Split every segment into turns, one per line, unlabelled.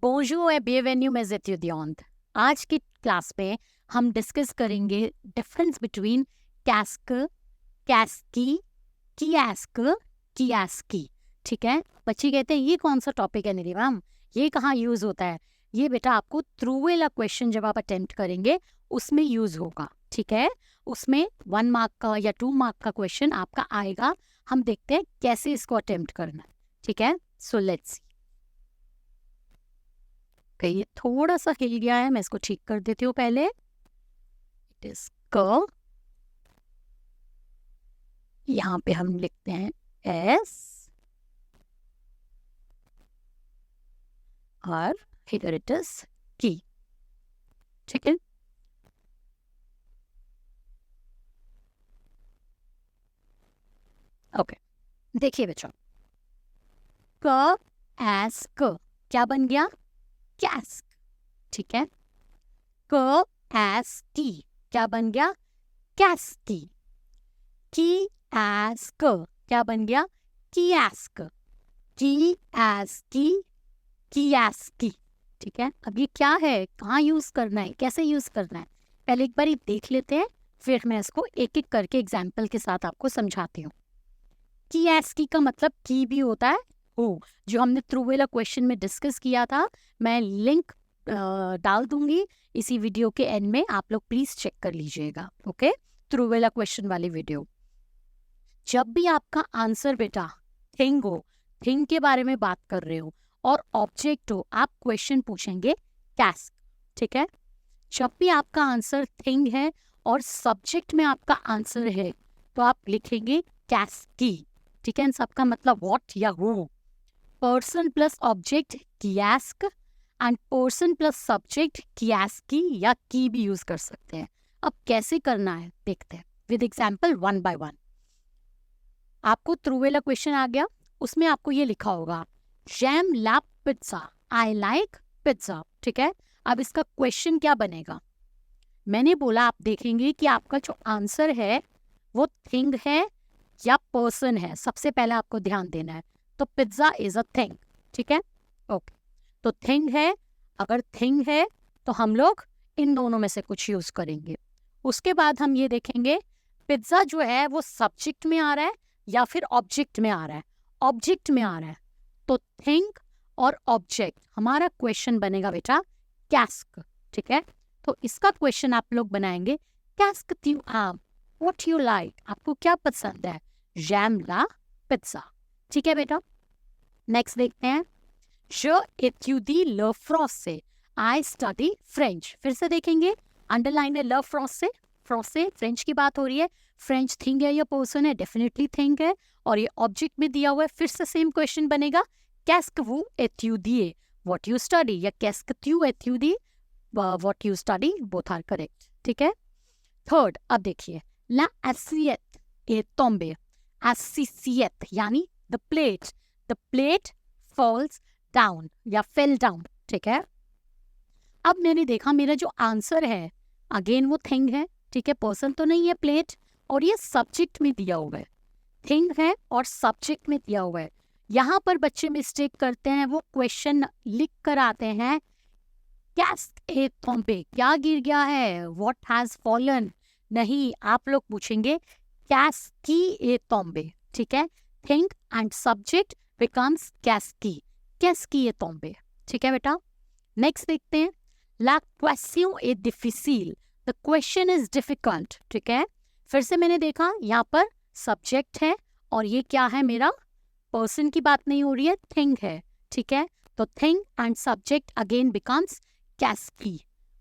बोंजूर et bienvenue mes étudiants। आज की class में हम डिस्कस करेंगे डिफरेंस बिटवीन कैस्क, कैस्की, कियास्क, कियास्की। ठीक है, बच्चे कहते हैं ये कौन सा टॉपिक है निधि मैम, ये कहाँ यूज होता है? ये बेटा आपको थ्रू वाला क्वेश्चन जब आप अटेम्प्ट करेंगे उसमें यूज होगा। ठीक है, उसमें 1 मार्क का या 2 मार्क का क्वेश्चन आपका आएगा। हम देखते हैं कैसे इसको अटेम्प्ट करना है। ठीक है, सो लेट्स ये थोड़ा सा हिल गया है, मैं इसको ठीक कर देती हूँ पहले। इट इज क, यहाँ पे हम लिखते हैं एस और हियर इट इज की। ठीक है, ओके। देखिए बच्चों, क एस क क्या बन गया? कैस्क। ठीक है, क एस टी क्या बन गया? कैस्की। की एस क क्या बन गया? कियास्क। की एस की, कियास्की। ठीक है, अब ये क्या है, कहाँ यूज करना है, कैसे यूज करना है, पहले एक बार ये देख लेते हैं, फिर मैं इसको एक एक करके एग्जाम्पल के साथ आपको समझाती हूँ। कियास्की का मतलब की भी होता है हो, जो हमने थ्रू वाला क्वेश्चन में डिस्कस किया था। मैं लिंक डाल दूंगी इसी वीडियो के एंड में, आप लोग प्लीज चेक कर लीजिएगा। ओके, थ्रू वाला क्वेश्चन वाली वीडियो। जब भी आपका आंसर बेटा थिंग हो, थिंग के बारे में बात कर रहे हो, और ऑब्जेक्ट हो, आप क्वेश्चन पूछेंगे कैस्क। ठीक है, जब भी आपका आंसर थिंग है और सब्जेक्ट में आपका आंसर है तो आप लिखेंगे कैस्की। ठीक है, इन सबका मतलब व्हाट या हु। पर्सन प्लस ऑब्जेक्ट कियास्क एंड पर्सन प्लस सब्जेक्ट कियास्की या की भी यूज कर सकते हैं। अब कैसे करना है देखते हैं विद एग्जाम्पल 1 by 1। आपको थ्रू वाला क्वेश्चन आ गया, उसमें आपको ये लिखा होगा jam lap pizza, I like pizza. ठीक है, अब इसका क्वेश्चन क्या बनेगा? मैंने बोला आप देखेंगे कि आपका जो आंसर है वो थिंग है या पर्सन है। सबसे पहले आपको ध्यान देना है, तो पिज्जा इज अ थिंग। ठीक है, ओके, तो थिंग है। अगर थिंग है तो हम लोग इन दोनों में से कुछ यूज करेंगे। उसके बाद हम ये देखेंगे पिज्जा जो है वो सब्जेक्ट में आ रहा है या फिर ऑब्जेक्ट में आ रहा है। ऑब्जेक्ट में आ रहा है तो थिंग और ऑब्जेक्ट, हमारा क्वेश्चन बनेगा बेटा कैस्क। ठीक है, तो इसका क्वेश्चन आप लोग बनाएंगे कैस्क त्यू आम, व्हाट यू लाइक, आपको क्या पसंद है? जैम ला पिज्जा। ठीक है बेटा, नेक्स्ट देखते हैं। Je étudie le français, I study French। फिर से देखेंगे, अंडरलाइन है ल फ्रांसे, फ्रांसे फ्रेंच की बात हो रही है। फ्रेंच थिंग है या पर्सन है? डेफिनेटली थिंग है, और ये ऑब्जेक्ट में दिया हुआ है। फिर से सेम क्वेश्चन बनेगा कैस्क वो एट्यूडिए, व्हाट यू स्टडी, या कैस्क त्यू एट्यूडी, what you study, both are correct. ठीक है, थर्ड, अब देखिए ला एसियत ए तोम्बे, एसिसियत यानी द प्लेट फॉल्स डाउन या फेल डाउन। ठीक है, अब मैंने देखा मेरा जो आंसर है अगेन वो थिंग है। ठीक है, पर्सन तो नहीं है, प्लेट, और ये सब्जेक्ट में दिया हुआ है। थिंग है और सब्जेक्ट में दिया हुआ है। यहाँ पर बच्चे मिस्टेक करते हैं, वो क्वेश्चन लिख कर आते हैं कैस्क ए थोम्बे, क्या गिर गया है, व्हाट हैज फॉलन। नहीं, आप लोग पूछेंगे कैस्की ए थोम्बे। ठीक है, थिंग एंड सब्जेक्ट बिकम्स कैस्की, कैस्की ए थोम्बे। ठीक है बेटा, नेक्स्ट देखते हैं ला क्वेश्चन ए डिफिसिल, द क्वेश्चन इज डिफिकल्ट। ठीक है, फिर से मैंने देखा यहाँ पर सब्जेक्ट है और ये क्या है, मेरा पर्सन की बात नहीं हो रही है, थिंग है। ठीक है, तो thing and subject again becomes कैस्की,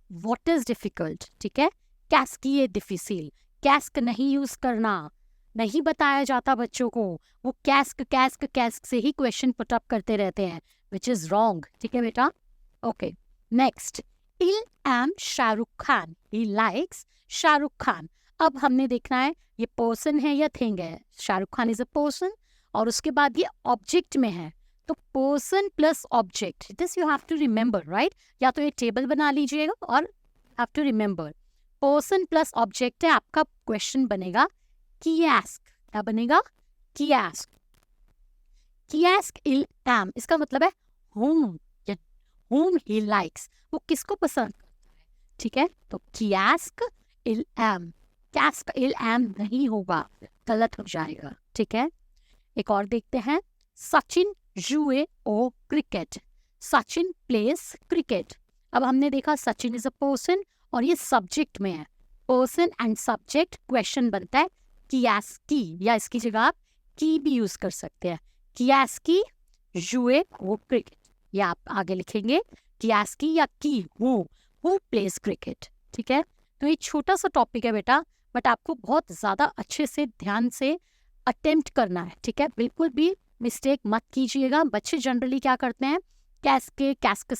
व्हाट इज डिफिकल्ट। ठीक है, कैस्की ए डिफिसिल, कैस्क नहीं यूज करना, नहीं बताया जाता बच्चों को, वो कैस्क कैस्क कैस्क से ही क्वेश्चन पुट अप करते रहते हैं, विच इज रॉन्ग। ठीक है बेटा, okay, next I'll am Shahrukh Khan, he likes Shahrukh Khan. अब हमने देखना है ये पर्सन है या थिंग है। Shahrukh Khan is a person, और उसके बाद ये ऑब्जेक्ट में है, तो person plus object, this you have to remember, right? या तो ये टेबल बना लीजिएगा और have to remember person plus object है, आपका क्वेश्चन बनेगा कियास्क। क्या बनेगा? कियास्क। कियास्क इल एम, इसका मतलब है हूम, या whom he likes, वो किसको पसंद करता है, ठीक है। तो कैस्क इल एम, कैस्क इल एम नहीं होगा, गलत हो जाएगा, ठीक है। एक और देखते हैं, सचिन जुए ओ क्रिकेट, सचिन प्लेस क्रिकेट। अब हमने देखा सचिन इज अ पर्सन और ये सब्जेक्ट में है, पर्सन एंड सब्जेक्ट, क्वेश्चन बनता है कियास्की, या इसकी जगह आप की भी यूज कर सकते हैं, कियास्की जुए ओ क्रिकेट, या आप आगे लिखेंगे कियास्की या की हु प्लेस क्रिकेट, ठीक है। तो ये छोटा सा टॉपिक है बेटा, बट आपको बहुत ज़्यादा अच्छे से ध्यान से अटेम्प्ट करना है, ठीक है। बिल्कुल भी मिस्टेक मत कीजिएगा। बच्चे जनरली क्या करते हैं, कैस्क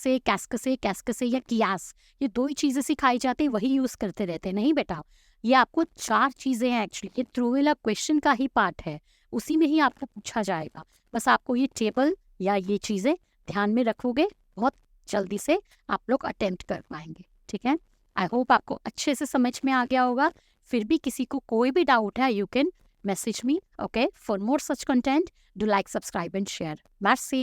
से या कियास, ये दो ही चीज़ें सिखाई जाती है, वही यूज़ करते रहते हैं। नहीं बेटा, ये आपको 4 चीज़ें हैं एक्चुअली, ये थ्रोवेला क्वेश्चन का ही पार्ट है, उसी में ही आपको पूछा जाएगा। बस आपको ये टेबल या ये चीज़ें ध्यान में रखोगे, बहुत जल्दी से आप लोग अटेम्प्ट कर पाएंगे, ठीक है। आई होप आपको अच्छे से समझ में आ गया होगा। फिर भी किसी को कोई भी डाउट है, you can message me, okay? For more such content, do like, subscribe and share. Merci.